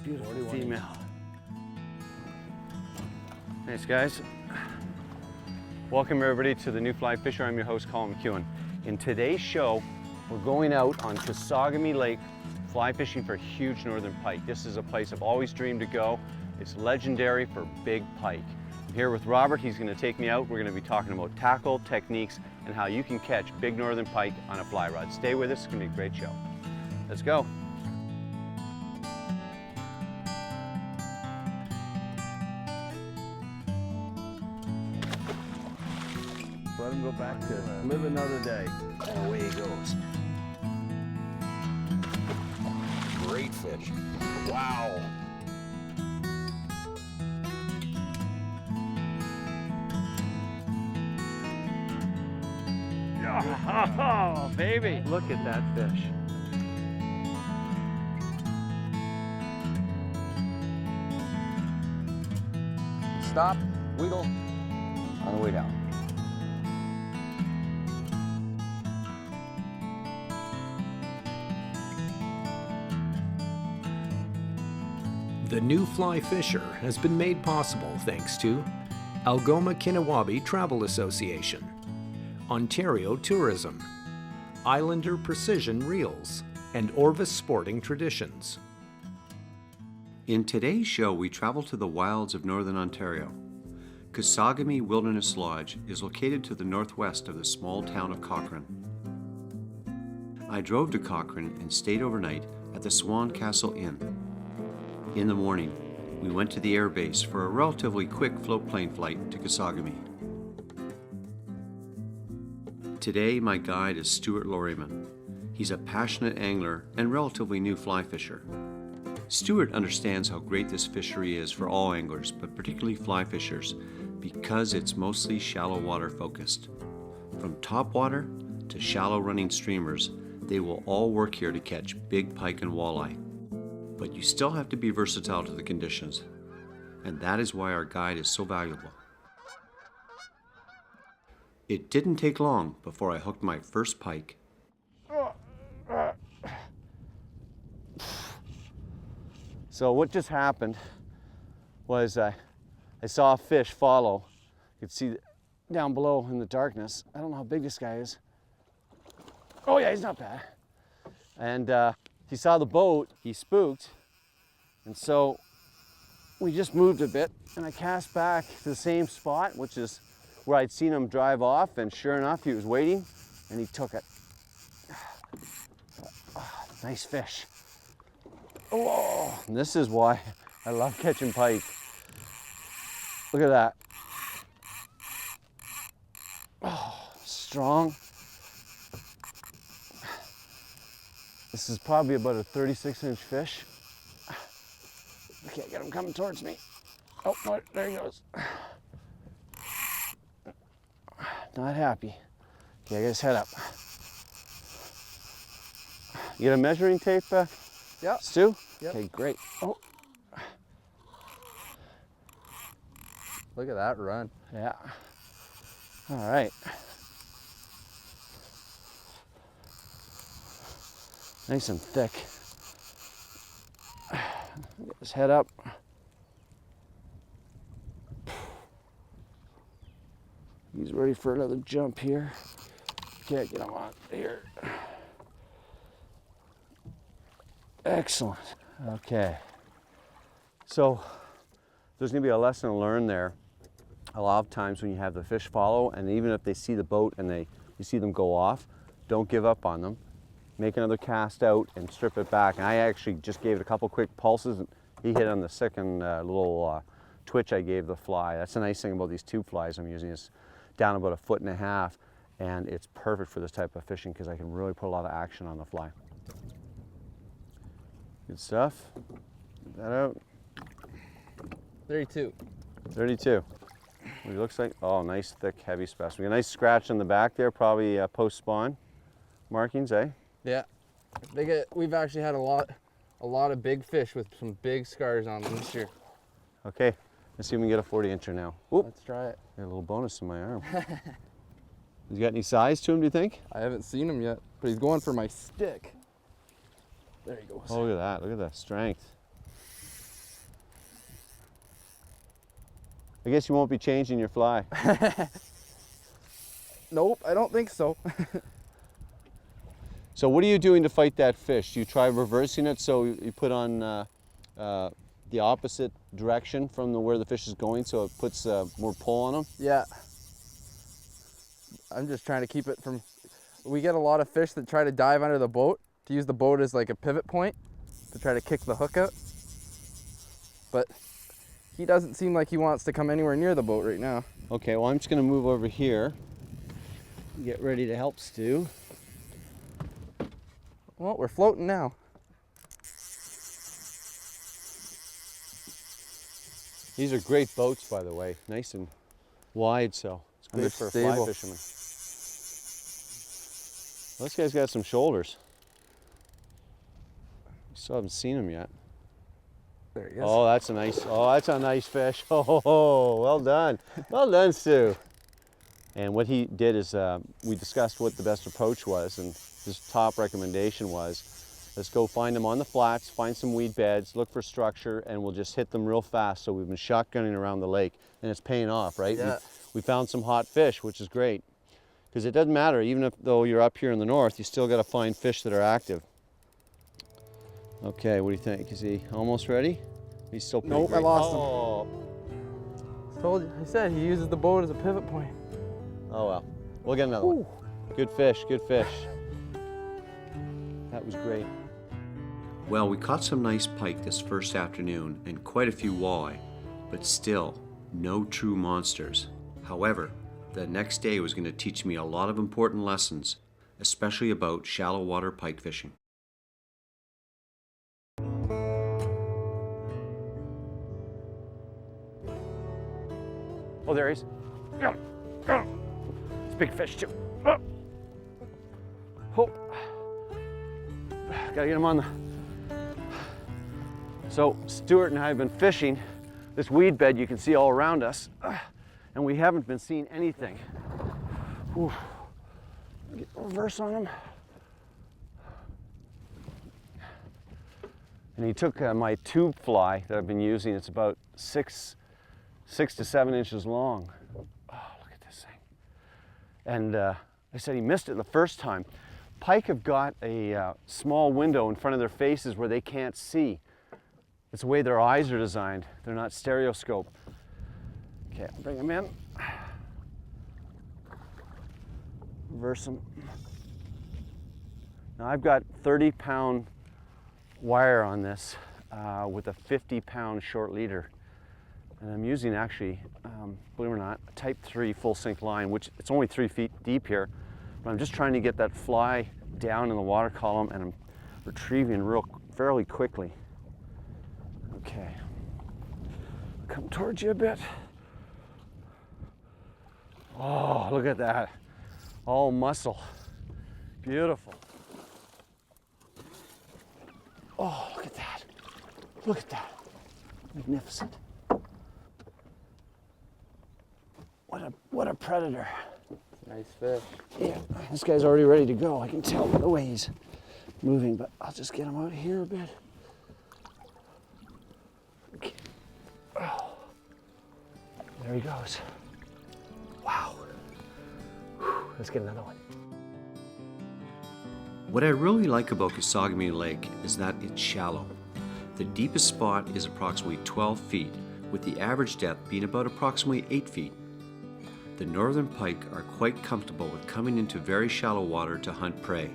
Beautiful female. Thanks, guys. Welcome everybody to the New Fly Fisher. I'm your host, Colin McKeown. In today's show, we're going out on Kesagami Lake fly fishing for huge northern pike. This is a place I've always dreamed to go. It's legendary for big pike. I'm here with Robert. He's going to take me out. We're going to be talking about tackle, techniques, and how you can catch big northern pike on a fly rod. Stay with us. It's going to be a great show. Let's go. Let him go back to live another day. And away he goes. Great fish. Wow. Oh, baby. Look at that fish. Stop, wiggle, on the way down. The New Fly Fisher has been made possible thanks to Algoma Kinawabi Travel Association, Ontario Tourism, Islander Precision Reels, and Orvis Sporting Traditions. In today's show, we travel to the wilds of northern Ontario. Kesagami Wilderness Lodge is located to the northwest of the small town of Cochrane. I drove to Cochrane and stayed overnight at the Swan Castle Inn. In the morning, we went to the air base for a relatively quick floatplane flight to Kesagami. Today, my guide is Stuart Lorryman. He's a passionate angler and relatively new fly fisher. Stuart understands how great this fishery is for all anglers, but particularly fly fishers, because it's mostly shallow water focused. From topwater to shallow running streamers, they will all work here to catch big pike and walleye. But you still have to be versatile to the conditions, and that is why our guide is so valuable. It didn't take long before I hooked my first pike. So what just happened was I saw a fish follow. You could see down below in the darkness. I don't know how big this guy is. Oh yeah, he's not bad. And he saw the boat, he spooked, and so we just moved a bit, and I cast back to the same spot, which is where I'd seen him drive off, and sure enough, he was waiting, and he took it. Oh, nice fish. Oh, and this is why I love catching pike. Look at that. Oh, strong. This is probably about a 36-inch fish. I can't get him coming towards me. Oh, no, there he goes. Not happy. Okay, I got his head up. You got a measuring tape, Yep. Stu? Yep. Okay, great. Oh, Look at that run. yeah. All right. Nice and thick. Get his head up. He's ready for another jump here. Can't get him on here. Excellent. Okay. So there's gonna be a lesson learned there. A lot of times when you have the fish follow, and even if they see the boat and you see them go off, don't give up on them. Make another cast out and strip it back. And I actually just gave it a couple quick pulses, and he hit on the second little twitch I gave the fly. That's the nice thing about these tube flies I'm using. Is down about 1.5 feet, and it's perfect for this type of fishing because I can really put a lot of action on the fly. Good stuff. Get that out. 32. 32. It looks like, oh, nice thick heavy specimen. A nice scratch on the back there, probably post spawn markings, eh? Yeah. We've actually had a lot of big fish with some big scars on them this year. Okay, let's see if we can get a 40-incher now. Oop, Let's try it. got a little bonus in my arm. Has he got any size to him, do you think? I haven't seen him yet, but he's going for my stick. There he goes. Oh, look at that strength. I guess you won't be changing your fly. Nope, I don't think so. So what are you doing to fight that fish? Do you try reversing it so you put on the opposite direction from where the fish is going so it puts more pull on them? Yeah. I'm just trying to keep it from, we get a lot of fish that try to dive under the boat, to use the boat as like a pivot point to try to kick the hook out. But he doesn't seem like he wants to come anywhere near the boat right now. Okay, well I'm just going to move over here. Get ready to help Stu. Well, we're floating now. These are great boats, by the way, nice and wide, so it's And great they're for a fly stable. fisherman. Well, this guy's got some shoulders. Still haven't seen him yet. There he is. Oh, that's a nice fish. Oh, well done. Well done, Stu. And what he did is we discussed what the best approach was, and his top recommendation was, let's go find them on the flats, find some weed beds, look for structure, and we'll just hit them real fast. So we've been shotgunning around the lake, and it's paying off, right? Yeah. We found some hot fish, which is great. Because it doesn't matter, even though you're up here in the north, you still got to find fish that are active. Okay, what do you think? Is he almost ready? He's still pretty Nope, I great. lost him. Oh. Told you, I said he uses the boat as a pivot point. Oh well, we'll get another one. Good fish, good fish. That was great. Well, we caught some nice pike this first afternoon and quite a few walleye, but still no true monsters. However, the next day was going to teach me a lot of important lessons, especially about shallow water pike fishing. Oh, there he is. It's a big fish too. Oh. Gotta get him on the... So Stuart and I have been fishing this weed bed you can see all around us, and we haven't been seeing anything. Ooh. Get reverse on him. And he took my tube fly that I've been using. It's about 6 to 7 inches long. Oh, look at this thing. And I said he missed it the first time. Pike have got a small window in front of their faces where they can't see. It's the way their eyes are designed. They're not stereoscope. Okay, I'll bring him in. Reverse him. Now I've got 30-pound wire on this with a 50-pound short leader. And I'm using actually, believe it or not, a type 3 full sink line, which it's only 3 feet deep here. But I'm just trying to get that fly down in the water column, and I'm retrieving fairly quickly. Okay, come towards you a bit. Oh, look at that. All muscle. Beautiful. Oh, look at that. Look at that. Magnificent. What a predator. Nice fish. Yeah, this guy's already ready to go. I can tell by the way he's moving, but I'll just get him out here a bit. Okay. Oh. There he goes. Wow. Whew. Let's get another one. What I really like about Kesagami Lake is that it's shallow. The deepest spot is approximately 12 feet, with the average depth being about approximately 8 feet. The northern pike are quite comfortable with coming into very shallow water to hunt prey.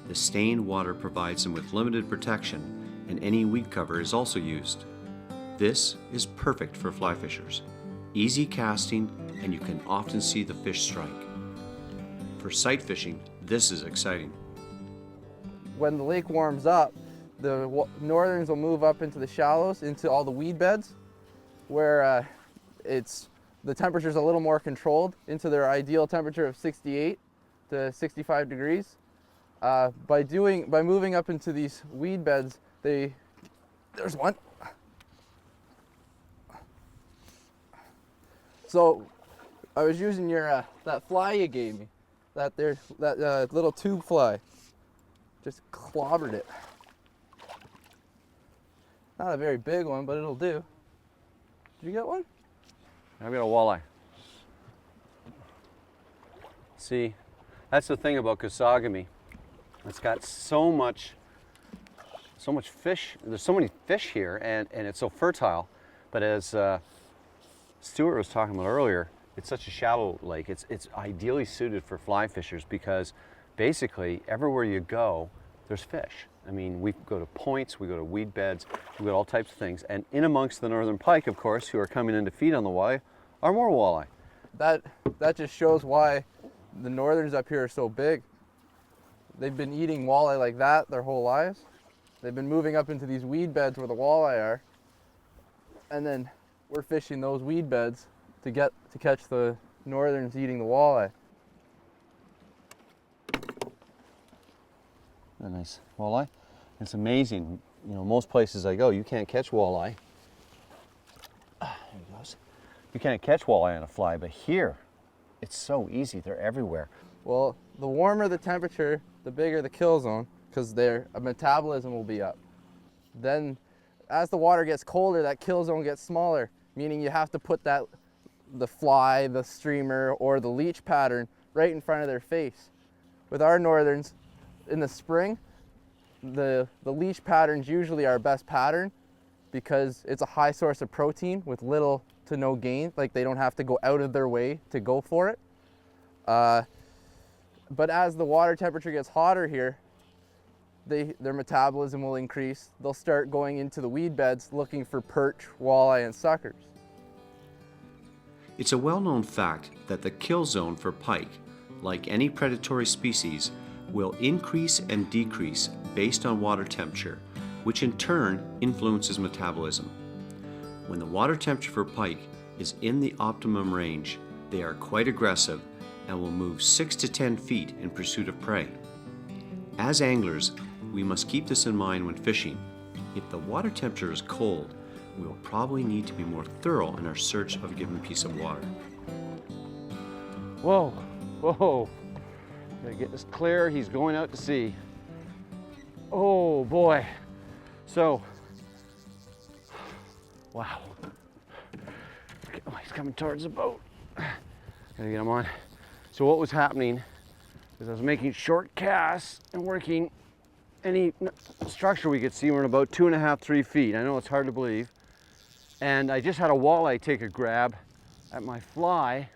The stained water provides them with limited protection, and any weed cover is also used. This is perfect for fly fishers. Easy casting, and you can often see the fish strike. For sight fishing, this is exciting. When the lake warms up, the northerns will move up into the shallows, into all the weed beds, where the temperature's a little more controlled into their ideal temperature of 68 to 65 degrees. By moving up into these weed beds, there's one. So I was using your that fly you gave me, that little tube fly. Just clobbered it. Not a very big one, but it'll do. Did you get one? I've got a walleye. See, that's the thing about Kesagami. It's got so much fish. There's so many fish here, and it's so fertile. But as Stuart was talking about earlier, it's such a shallow lake. It's ideally suited for fly fishers because basically everywhere you go, there's fish. I mean, we go to points, we go to weed beds, we go to all types of things. And in amongst the northern pike, of course, who are coming in to feed on the walleye, are more walleye. That just shows why the northerns up here are so big. They've been eating walleye like that their whole lives. They've been moving up into these weed beds where the walleye are. And then we're fishing those weed beds to catch the northerns eating the walleye. A nice walleye. It's amazing. You know, most places I go, you can't catch walleye. There he goes. You can't catch walleye on a fly, but here, it's so easy. They're everywhere. Well, the warmer the temperature, the bigger the kill zone, because their metabolism will be up. Then, as the water gets colder, that kill zone gets smaller, meaning you have to put the fly, the streamer, or the leech pattern right in front of their face. With our northerns, in the spring, the leech pattern's usually our best pattern because it's a high source of protein with little to no gain. Like, they don't have to go out of their way to go for it. But as the water temperature gets hotter here, their metabolism will increase. They'll start going into the weed beds looking for perch, walleye, and suckers. It's a well-known fact that the kill zone for pike, like any predatory species, will increase and decrease based on water temperature, which in turn influences metabolism. When the water temperature for pike is in the optimum range, they are quite aggressive and will move 6 to 10 feet in pursuit of prey. As anglers, we must keep this in mind when fishing. If the water temperature is cold, we will probably need to be more thorough in our search of a given piece of water. Whoa, whoa. Gotta get this clear. He's going out to sea. Oh boy. So, wow. Oh, he's coming towards the boat. Gotta get him on. So what was happening is I was making short casts and working any structure we could see. We're in about 2.5, 3 feet. I know it's hard to believe. And I just had a walleye take a grab at my fly.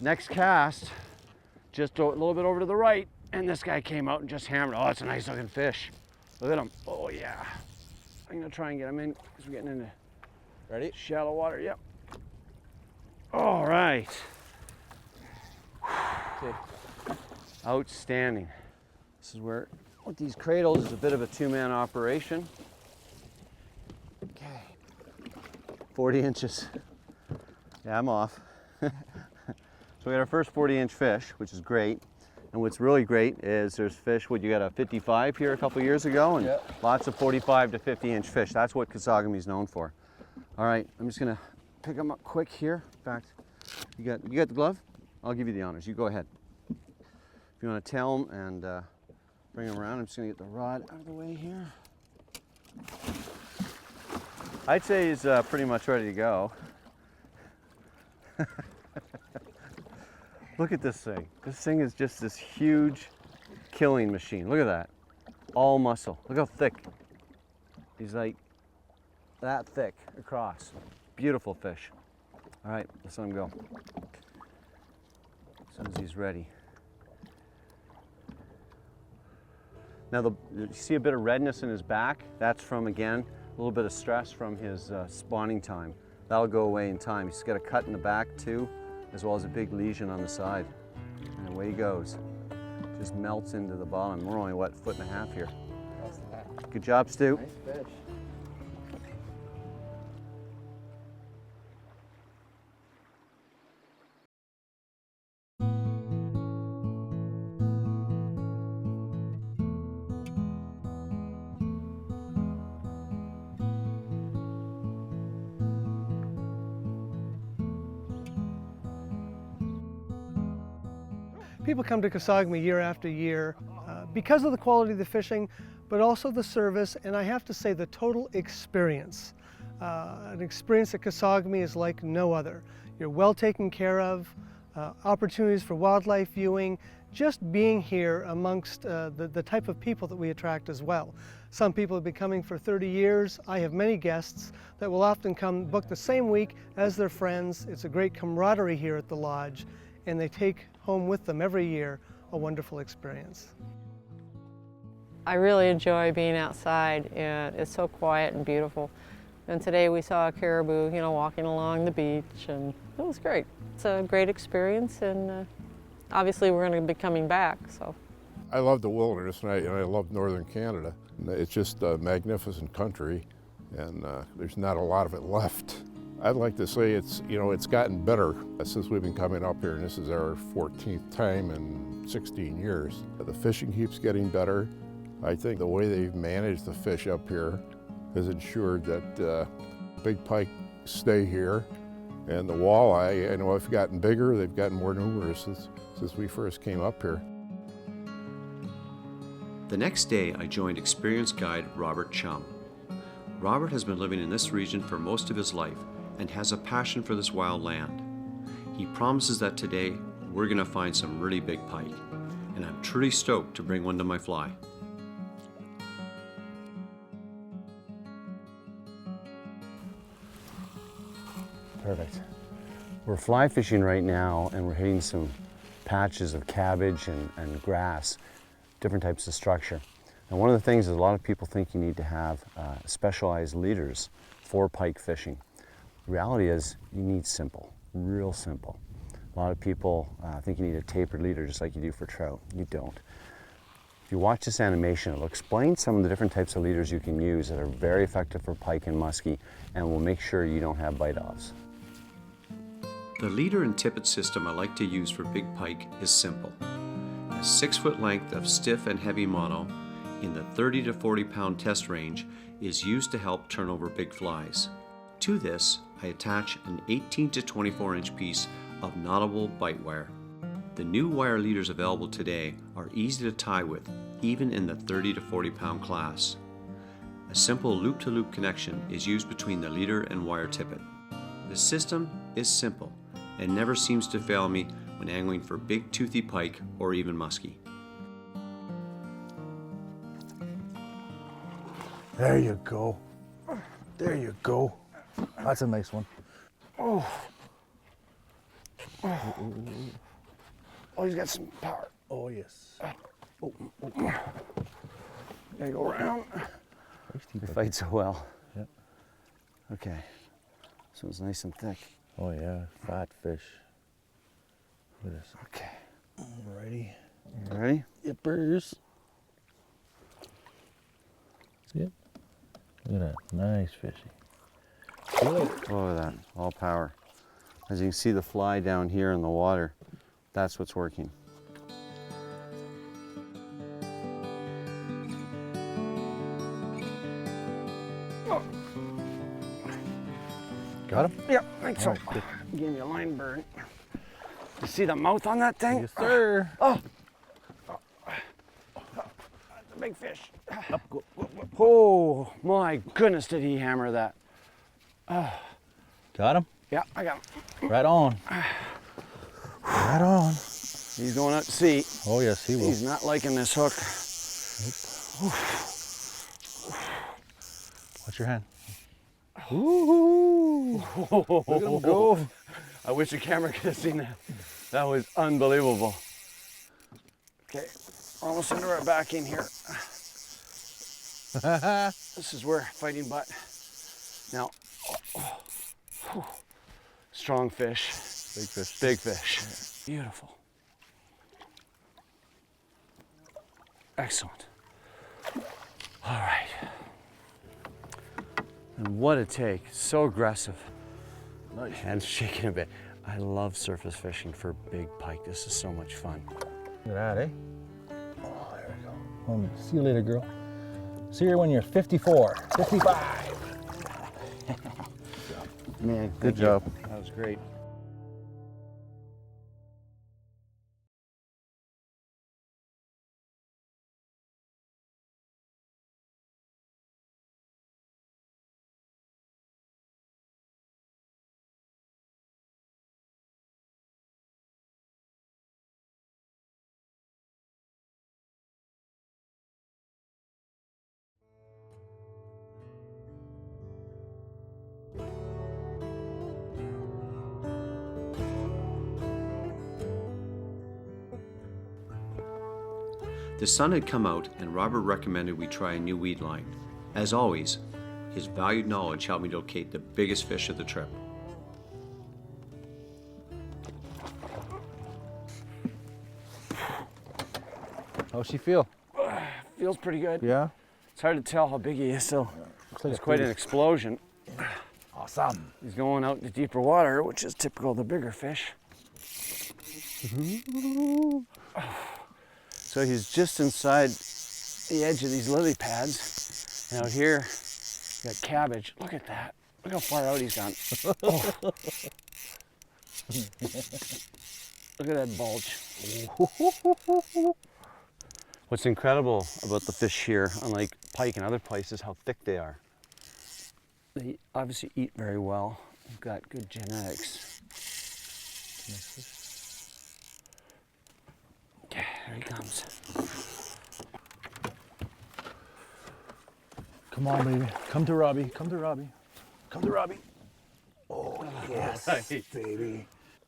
Next cast, just a little bit over to the right, and this guy came out and just hammered. Oh, it's a nice looking fish. Look at him. Oh yeah. I'm gonna try and get him in because we're getting into Ready? shallow water. Yep. All right. Okay. Outstanding. This is where, with these cradles, is a bit of a two-man operation. Okay. 40 inches. Yeah, I'm off. So we got our first 40-inch fish, which is great. And what's really great is there's fish, you got a 55 here a couple years ago, and Yep. lots of 45 to 50-inch fish. That's what Kesagami is known for. All right, I'm just gonna pick them up quick here. In fact, you got the glove? I'll give you the honors. You go ahead. If you want to tail them and bring them around, I'm just gonna get the rod out of the way here. I'd say he's pretty much ready to go. Look at this thing. This thing is just this huge killing machine. Look at that. All muscle. Look how thick. He's like that thick across. Beautiful fish. All right, let's let him go. As soon as he's ready. Now, you see a bit of redness in his back? That's from, again, a little bit of stress from his spawning time. That'll go away in time. He's got a cut in the back too, as well as a big lesion on the side. And away he goes. Just melts into the bottom. We're only, what, 1.5 feet here. That's that. Good job, Stu. Nice fish. People come to Kesagami year after year because of the quality of the fishing, but also the service, and I have to say the total experience. an experience at Kesagami is like no other. You're well taken care of, opportunities for wildlife viewing, just being here amongst the type of people that we attract as well. Some people have been coming for 30 years. I have many guests that will often come book the same week as their friends. It's a great camaraderie here at the lodge, and they take home with them every year a wonderful experience. I really enjoy being outside, and it's so quiet and beautiful. And today we saw a caribou, you know, walking along the beach, and it was great. It's a great experience, and obviously we're going to be coming back. So I love the wilderness, and I love northern Canada. It's just a magnificent country, and there's not a lot of it left. I'd like to say it's gotten better since we've been coming up here, and this is our 14th time in 16 years. The fishing keeps getting better. I think the way they've managed the fish up here has ensured that big pike stay here, and the walleye, I know, have gotten bigger. They've gotten more numerous since we first came up here. The next day, I joined experienced guide Robert Chum. Robert has been living in this region for most of his life and has a passion for this wild land. He promises that today we're going to find some really big pike, and I'm truly stoked to bring one to my fly. Perfect. We're fly fishing right now, and we're hitting some patches of cabbage and grass, different types of structure. And one of the things is a lot of people think you need to have specialized leaders for pike fishing. The reality is you need simple, real simple. A lot of people think you need a tapered leader just like you do for trout. You don't. If you watch this animation, it'll explain some of the different types of leaders you can use that are very effective for pike and muskie, and will make sure you don't have bite-offs. The leader and tippet system I like to use for big pike is simple. A 6-foot length of stiff and heavy mono in the 30 to 40 pound test range is used to help turn over big flies. To this, I attach an 18 to 24 inch piece of knottable bite wire. The new wire leaders available today are easy to tie with, even in the 30 to 40 pound class. A simple loop-to-loop connection is used between the leader and wire tippet. The system is simple and never seems to fail me when angling for big toothy pike or even muskie. There you go. There you go. That's a nice one. Oh, he's got some power. Oh, yes. Gotta go around. They fight so well. Yeah. Okay, this one's nice and thick. Oh, yeah. Fat fish. Look at this. Okay, Alrighty. you ready? Yippers. See it? Look at that. Nice fishy. Good. Look at that, all power. As you can see the fly down here in the water, that's what's working. Got him? Yeah, I think so. Alright, good. Gave me a line burn. You see the mouth on that thing? Yes, sir. Oh, that's a big fish. Up, go. Oh my goodness, did he hammer that? Got him? Yeah, I got him. Right on. Right on. He's going out to sea. Oh, yes, he will. He's not liking this hook. Watch your hand. Ooh. Look at him go. I wish the camera could have seen that. That was unbelievable. Okay, almost into our backing here. This is where fighting butt. Now, strong fish. Big fish. Big fish. Beautiful. Excellent. All right. And what a take. So aggressive. Nice. Hands shaking a bit. I love surface fishing for big pike. This is so much fun. Look at that, eh? Oh, there we go. Well, see you later, girl. See you when you're 54, 55. Man, Good job. That was great. The sun had come out and Robert recommended we try a new weed line. As always, his valued knowledge helped me locate the biggest fish of the trip. How's she feel? Feels pretty good. Yeah? It's hard to tell how big he is, so Looks like it's a quite an pretty- explosion. Awesome. He's going out into deeper water, which is typical of the bigger fish. So he's just inside the edge of these lily pads. And out here, you got cabbage. Look at that. Look how far out he's gone. Oh. Look at that bulge. What's incredible about the fish here, unlike pike and other places, how thick they are. They obviously eat very well. They've got good genetics. Okay, there he comes. Come on, baby. Come to Robbie. Come to Robbie. Come to Robbie. Oh, yes, baby.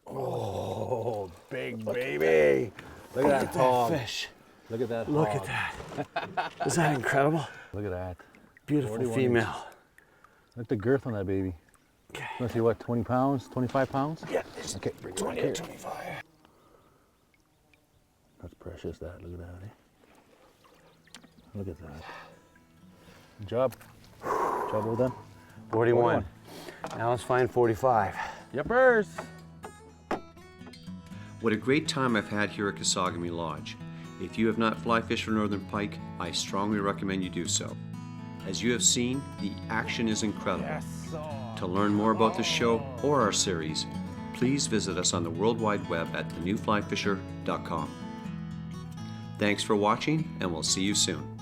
Oh, big baby. Look at that hog. Fish. Look at that hog. Look at that. Is that incredible? Look at that. Beautiful 41 female. Look at the girth on that baby. Let's see, what, 20 pounds, 25 pounds? Yeah, it's Okay, bring it 20 right here. to 25. That's precious, that. Look at that, eh? Look at that. Good job. Job well done. 41. Now let's find 45. Yuppers. What a great time I've had here at Kesagami Lodge. If you have not fly fished for northern pike, I strongly recommend you do so. As you have seen, the action is incredible. To learn more about the show or our series, please visit us on the World Wide Web at thenewflyfisher.com. Thanks for watching, and we'll see you soon.